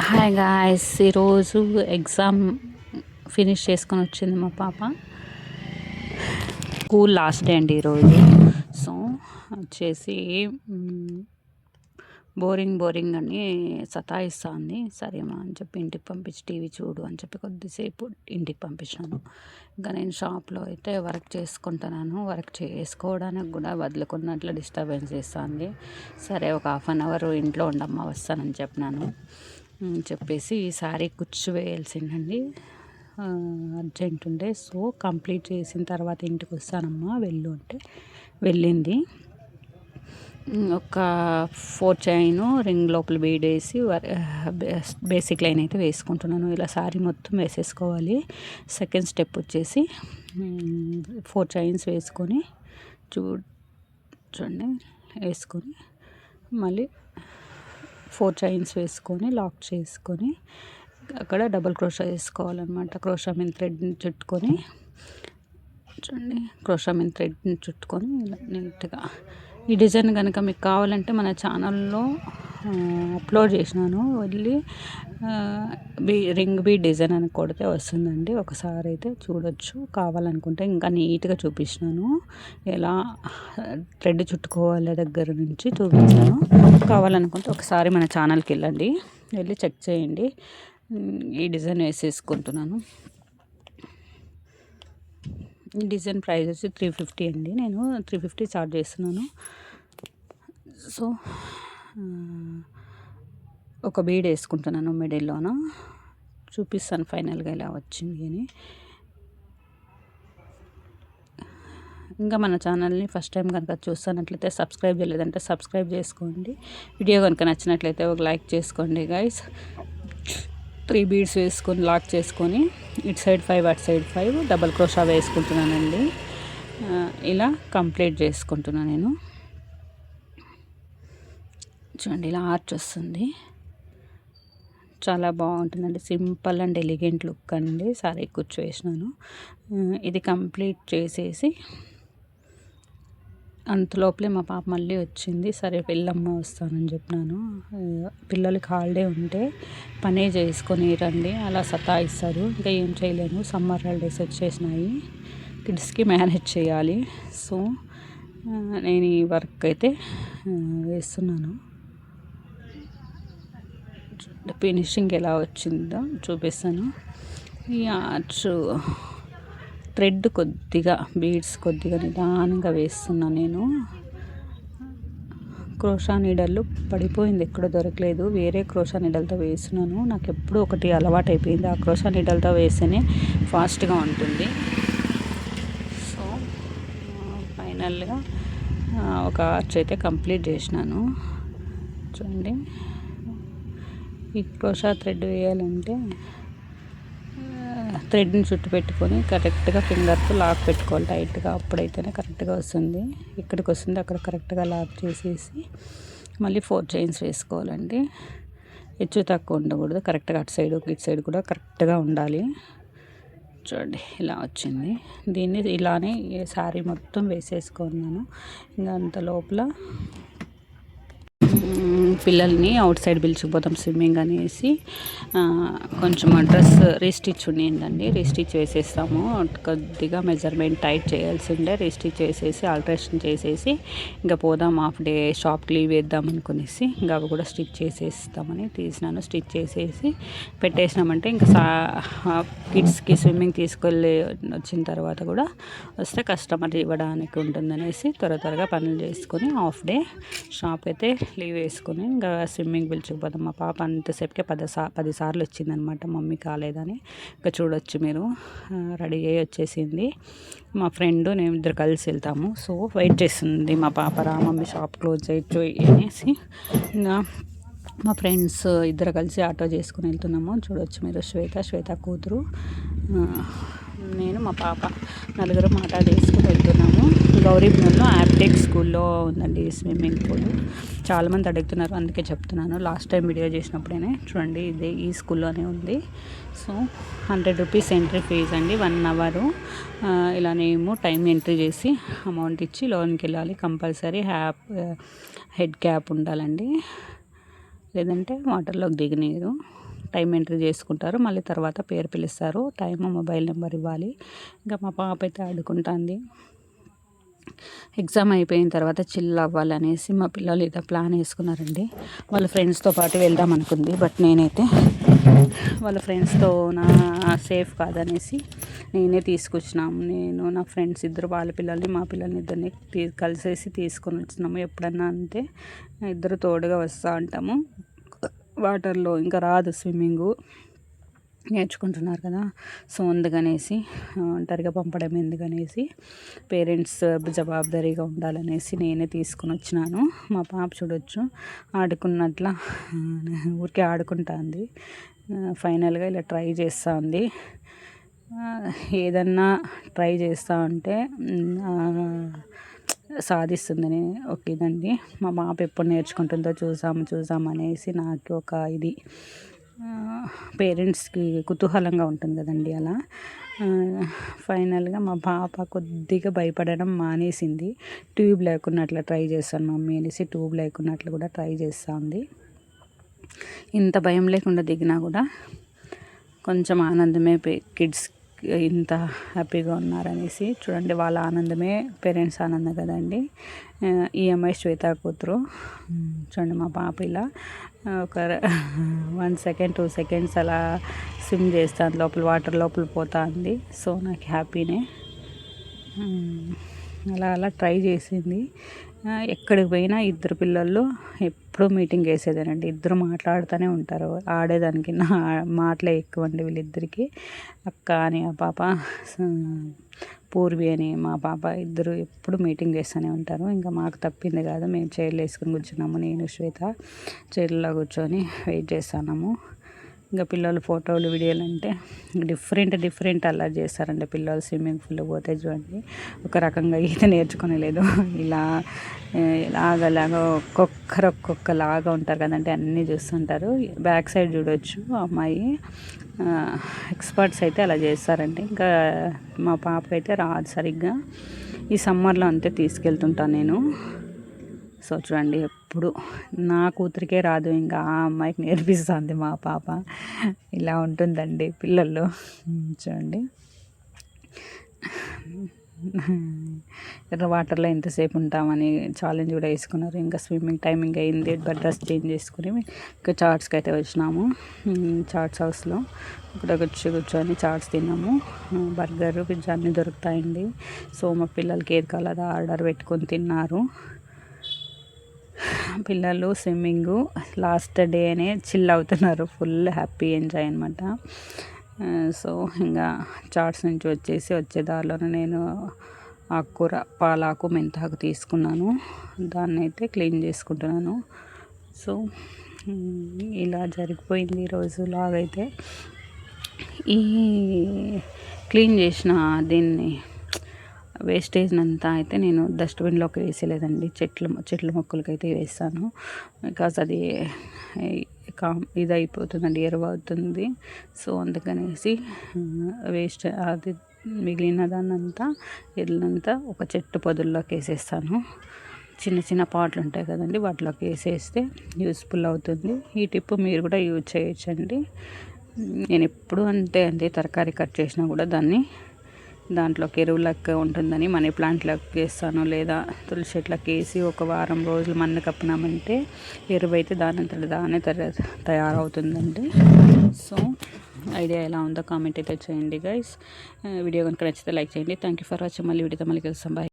Hi guys, ఈరోజు exam finish చేసుకొని వచ్చింది మా పాప. స్కూల్ లాస్ట్ డే అండి ఈరోజు. సో వచ్చేసి బోరింగ్ అని సతాయిస్తుంది. సరేమా అని చెప్పి ఇంటికి పంపించి టీవీ చూడు అని చెప్పి కొద్దిసేపు ఇంటికి పంపించాను. ఇంకా నేను షాప్లో అయితే వర్క్ చేసుకుంటున్నాను. వర్క్ చేసుకోవడానికి కూడా వదులుకున్నట్లు డిస్టర్బెన్స్ చేస్తుంది. సరే ఒక హాఫ్ అన్ అవర్ ఇంట్లో ఉండమ్మా వస్తానని చెప్పినాను. చెప్పేసి ఈ సారీ కుచ్చు వేయాల్సిందండి, అర్జెంట్ ఉండే. సో కంప్లీట్ చేసిన తర్వాత ఇంటికి వస్తానమ్మా వెళ్ళు అంటే వెళ్ళింది. ఒక 4 చైను రింగ్ లోపల బీడేసి బేసిక్ లైన్ అయితే వేసుకుంటున్నాను. ఇలా సారీ మొత్తం వేసేసుకోవాలి. సెకండ్ స్టెప్ వచ్చేసి 4 చైన్స్ వేసుకొని చూడండి వేసుకొని మళ్ళీ 4 చైన్స్ వేసుకొని లాక్ చేసుకొని అక్కడ డబుల్ క్రోషా వేసుకోవాలన్నమాట. క్రోషా మీద థ్రెడ్ని చుట్టుకొని చూడండి, క్రోషా మీద థ్రెడ్ని చుట్టుకొని ఇలా నీట్గా. ఈ డిజైన్ కనుక మీకు కావాలంటే మన ఛానల్లో అప్లోడ్ చేసినాను. వెళ్ళి రింగ్ బీ డిజైన్ అని కొడితే వస్తుందండి. ఒకసారి అయితే చూడొచ్చు. కావాలనుకుంటే ఇంకా నీట్గా చూపించినాను, ఎలా థ్రెడ్ చుట్టుకోవాలి దగ్గర నుంచి చూపించాను. కావాలనుకుంటే ఒకసారి మన ఛానల్కి వెళ్ళి చెక్ చేయండి. ఈ డిజైన్ వేసేసుకుంటున్నాను. ఈ డిజైన్ ప్రైస్ వచ్చి 350 అండి. నేను 350 చార్జ్ చేస్తున్నాను. సో ఒక బీడ్ వేసుకుంటున్నాను మిడిల్లోన. చూపిస్తాను ఫైనల్గా ఎలా వచ్చింది అని. ఇంకా మన ఛానల్ని ఫస్ట్ టైం కనుక చూస్తున్నట్లయితే సబ్స్క్రైబ్ చేయలేదంటే సబ్స్క్రైబ్ చేసుకోండి. వీడియో కనుక నచ్చినట్లయితే ఒక లైక్ చేసుకోండి గైస్. 3 బీడ్స్ వేసుకొని లాక్ చేసుకొని ఇటు సైడ్ 5 అటు సైడ్ 5 డబల్ క్రోషా వేసుకుంటున్నానండి. ఇలా కంప్లీట్ చేసుకుంటున్నాను నేను. చూడండి ఇలా ఆర్చ్ వస్తుంది, చాలా బాగుంటుందండి. సింపుల్ అండ్ ఎలిగెంట్ లుక్ అండి. సారీ కుచ్చు వేసినాను. ఇది కంప్లీట్ చేసేసి అంతలోపలే మా పాప మళ్ళీ వచ్చింది. సరే వెళ్ళమ్మ వస్తానని చెప్పినాను. పిల్లలకి హాలిడే ఉంటే పనే చేసుకొని రండి, అలా సతాయిస్తారు. ఇంకా ఏం చేయలేను, సమ్మర్ హాలిడేస్ వచ్చేసినాయి, కిడ్స్కి మేనేజ్ చేయాలి. సో నేను ఈ వర్క్ అయితే వేస్తున్నాను. ఫినిషింగ్ ఎలా వచ్చిందో చూపిస్తాను. ఈ ఆర్చ్ థ్రెడ్ కొద్దిగా బీడ్స్ కొద్దిగా నిదానంగా వేస్తున్నాను నేను. క్రోషా నీడలు పడిపోయింది, ఎక్కడ దొరకలేదు. వేరే క్రోషా నీడలతో వేస్తున్నాను. నాకు ఎప్పుడు ఒకటి అలవాటు అయిపోయింది, ఆ క్రోషా నీడలతో వేస్తేనే ఫాస్ట్గా ఉంటుంది. సో ఫైనల్గా ఒక ఆర్చ్ అయితే కంప్లీట్ చేసినాను. చూడండి, ఈ క్రోషా థ్రెడ్ వేయాలంటే థ్రెడ్ని చుట్టు పెట్టుకొని కరెక్ట్గా ఫింగర్తో లాక్ పెట్టుకోవాలి టైట్గా. అప్పుడైతేనే కరెక్ట్గా వస్తుంది. ఇక్కడికి వస్తుంది అక్కడ కరెక్ట్గా లాక్ చేసేసి మళ్ళీ 4 చైన్స్ వేసుకోవాలండి. హెచ్చు తక్కువ ఉండకూడదు, కరెక్ట్గా అటు సైడ్ ఇటు సైడ్ కూడా కరెక్ట్గా ఉండాలి. చూడండి ఇలా వచ్చింది. దీన్ని ఇలానే శారీ మొత్తం వేసేసుకున్నాను. ఇంకా అంత లోపల పిల్లల్ని అవుట్ సైడ్ పిలిచిపోతాం స్విమ్మింగ్ అనేసి కొంచెం డ్రెస్ రీస్టిచ్ ఉండిందండి. రీస్టిచ్ వేసేస్తాము. కొద్దిగా మెజర్మెంట్ టైట్ చేయాల్సి ఉండే రీస్టిచ్ వేసేసి ఆల్టరేషన్ చేసేసి ఇంకా పోదాం, హాఫ్ డే షాప్కి లీవ్ వేద్దాం అనుకునేసి ఇంకా అవి కూడా స్టిచ్ చేసేస్తామని తీసినాను. స్టిచ్ చేసేసి పెట్టేసినామంటే ఇంకా కిడ్స్కి స్విమ్మింగ్ తీసుకెళ్ళి వచ్చిన తర్వాత కూడా వస్తే కస్టమర్ ఇవ్వడానికి ఉంటుందనేసి త్వరగా పనులు చేసుకొని హాఫ్ డే షాప్ అయితే లీవ్ వేసుకొని ఇంకా స్విమ్మింగ్ పిలుచుకుపోతాం. మా పాప అంతసేపుకే 10 సార్లు వచ్చిందనమాట, మమ్మీ కాలేదని. ఇంకా చూడొచ్చు మీరు, రెడీ అయ్యి వచ్చేసింది. మా ఫ్రెండ్ నేను ఇద్దరు కలిసి వెళ్తాము. సో వెయిట్ చేస్తుంది మా పాప, రా మమ్మీ షాప్ క్లోజ్ చేయొచ్చు అనేసి. ఇంకా మా ఫ్రెండ్స్ ఇద్దరు కలిసి ఆటో చేసుకుని వెళ్తున్నాము. చూడొచ్చు మీరు, శ్వేత కూతురు, నేను మా పాప, నలుగురు ఆటో చేసుకుని వెళ్తున్నాము. గౌరీపురంలో యాప్టెక్ స్కూల్లో ఉందండి స్విమ్మింగ్ పూల్. చాలామంది అడుగుతున్నారు, అందుకే చెప్తున్నాను. లాస్ట్ టైం వీడియో చేసినప్పుడేనే చూడండి, ఇదే ఈ స్కూల్లోనే ఉంది. సో 100 రూపీస్ ఎంట్రీ ఫీజ్ అండి, 1 అవరు. ఇలానేమో టైం ఎంట్రీ చేసి అమౌంట్ ఇచ్చి లోన్కి వెళ్ళాలి. కంపల్సరీ హెడ్ క్యాప్ ఉండాలండి, లేదంటే వాటర్లోకి దిగనీరు. టైం ఎంట్రీ చేసుకుంటారు. మళ్ళీ తర్వాత పేరు పిలుస్తారు, టైము మొబైల్ నెంబర్ ఇవ్వాలి. ఇంకా మా పాప అయితే ఆడుకుంటుంది. ఎగ్జామ్ అయిపోయిన తర్వాత చిల్ అవ్వాలనేసి మా పిల్లలు ఏదో ప్లాన్ వేసుకున్నారండి. వాళ్ళ ఫ్రెండ్స్తో పాటు వెళ్దాం అనుకుంది, బట్ నేనైతే వాళ్ళ ఫ్రెండ్స్తో సేఫ్ కాదనేసి నేనే తీసుకొచ్చినాము. నేను నా ఫ్రెండ్స్ ఇద్దరు వాళ్ళ పిల్లల్ని మా పిల్లల్ని ఇద్దరిని కలిసేసి తీసుకొని వచ్చినాము. ఎప్పుడన్నా అంతే ఇద్దరు తోడుగా వస్తూ ఉంటాము. వాటర్లో ఇంకా రాదు స్విమ్మింగు, నేర్చుకుంటున్నారు కదా, సో అందుకనేసి ఒంటరిగా పంపడం ఎందుకనేసి పేరెంట్స్ జవాబుదారీగా ఉండాలనేసి నేనే తీసుకొని వచ్చినాను. మా పాప చూడొచ్చు ఆడుకున్నట్ల ఊరికే ఆడుకుంటుంది. ఫైనల్గా ఇలా ట్రై చేస్తూ ఉంది. ఏదన్నా ట్రై చేస్తూ ఉంటే సాధిస్తుందని ఒక ఇదండి. మా పాప ఎప్పుడు నేర్చుకుంటుందో చూసామనేసి నాకు ఒక ఇది పేరెంట్స్కి కుతూహలంగా ఉంటుంది కదండి. అలా ఫైనల్గా మా పాప కొద్దిగా భయపడడం మానేసింది. ట్యూబ్ లేకున్నట్లు ట్రై చేస్తాను మమ్మీ అనేసి ట్యూబ్ లేకున్నట్లు కూడా ట్రై చేస్తూ ఉంది. ఇంత భయం లేకుండా దిగినా కూడా కొంచెం ఆనందమే కిడ్స్ ఇంత హ్యాపీగా ఉన్నారనేసి. చూడండి వాళ్ళ ఆనందమే పేరెంట్స్ ఆనందం కదండి. ఈ అమ్మాయి శ్వేత కూతురు. చూడండి మా పాప ఇలా ఒక 1 సెకండ్ 2 సెకండ్స్ అలా స్విమ్ చేస్తాను, లోపల వాటర్ లోపల పోతా ఉంది. సో నాకు హ్యాపీనే. అలా ట్రై చేసింది. ఎక్కడికి పోయినా ఇద్దరు పిల్లలు ఎప్పుడూ మీటింగ్ వేసేదేనండి. ఇద్దరు మాట్లాడుతూనే ఉంటారు. ఆడేదానికి మాటలే ఎక్కువ అండి వీళ్ళిద్దరికి. అక్క అని ఆ పాప, పూర్వి అని మా పాప, ఇద్దరు ఎప్పుడు మీటింగ్ చేస్తూనే ఉంటారు. ఇంకా మాకు తప్పింది కాదు, మేము చైర్లు వేసుకొని కూర్చున్నాము. నేను శ్వేత చైర్లో కూర్చొని వెయిట్ చేస్తున్నాము. ఇంకా పిల్లలు ఫోటోలు వీడియోలు అంటే డిఫరెంట్ అలా చేస్తారండి పిల్లలు. స్విమ్మింగ్ పూల్లో పోతే చూడండి ఒక రకంగా ఈత నేర్చుకోలేదు. ఇలాగలాగా ఒక్కొక్కలాగా ఉంటారు కదంటే అన్నీ చూస్తుంటారు. బ్యాక్ సైడ్ చూడొచ్చు అమ్మాయి. ఎక్స్పర్ట్స్ అయితే అలా చేస్తారండి. ఇంకా మా పాప అయితే రాదు సరిగ్గా. ఈ సమ్మర్లో అంతే తీసుకెళ్తుంటాను నేను. సో చూడండి ఎప్పుడు నా కూతురికే రాదు, ఇంకా ఆ అమ్మాయికి నేర్పిస్తుంది మా పాప. ఇలా ఉంటుందండి పిల్లలు. చూడండి ఎర్ర వాటర్లో ఎంతసేపు ఉంటామని ఛాలెంజ్ కూడా వేసుకున్నారు. ఇంకా స్విమ్మింగ్ టైమింగ్ అయింది, బట్ డ్రెస్ చేంజ్ చేసుకుని ఇంకా చాట్స్కి అయితే వచ్చినాము. చాట్స్ హౌస్లో ఇక్కడ కూర్చొని చాట్స్ తిన్నాము. బర్గర్ పిజ్జా అన్నీ దొరుకుతాయండి. సో మా పిల్లలకి ఏది కావాలో అది ఆర్డర్ పెట్టుకొని తిన్నారు. పిల్లలు స్విమ్మింగు లాస్ట్ డేనే చిల్ అవుతున్నారు, ఫుల్ హ్యాపీ ఎంజాయ్ అనమాట. సో ఇంకా చాట్స్ నుంచి వచ్చే దారిలోనే నేను ఆకుకూర పాలాకు మెంతాకు తీసుకున్నాను. దాన్ని అయితే క్లీన్ చేసుకుంటున్నాను. సో ఇలా జరిగిపోయింది ఈరోజు లాగైతే. ఈ క్లీన్ చేసిన దీన్ని వేస్టేజ్ అంతా అయితే నేను డస్ట్బిన్లోకి వేసేలేదండి, చెట్ల మొక్కలకైతే వేస్తాను. బికాజ్ అది ఇది అయిపోతుందండి, ఎరువు అవుతుంది. సో అందుకనేసి వేస్ట్ అది మిగిలిన దాన్నంతా ఎరువునంతా ఒక చెట్టు పొదల్లోకి వేసేస్తాను. చిన్న పాట్లు ఉంటాయి కదండి, వాటిలోకి వేసేస్తే యూస్ఫుల్ అవుతుంది. ఈ టిప్ మీరు కూడా యూజ్ చేయొచ్చండి. నేను ఎప్పుడు అంతే తరకారీ కట్ చేసినా కూడా దాంట్లోకి ఎరువులకి ఉంటుందని మనీ ప్లాంట్లోకి వేస్తాను, లేదా తులసి చెట్లకి వేసి ఒక వారం రోజులు మన్ను కప్పినామంటే ఎరువు అయితే దానే తయారవుతుందండి. సో ఐడియా ఎలా ఉందో కామెంట్ అయితే చేయండి గైస్. వీడియో కనుక నచ్చితే లైక్ చేయండి. Thank you for watching. మళ్ళీ వీడియోతో మళ్ళీ కలుస్తాం. బాయ్.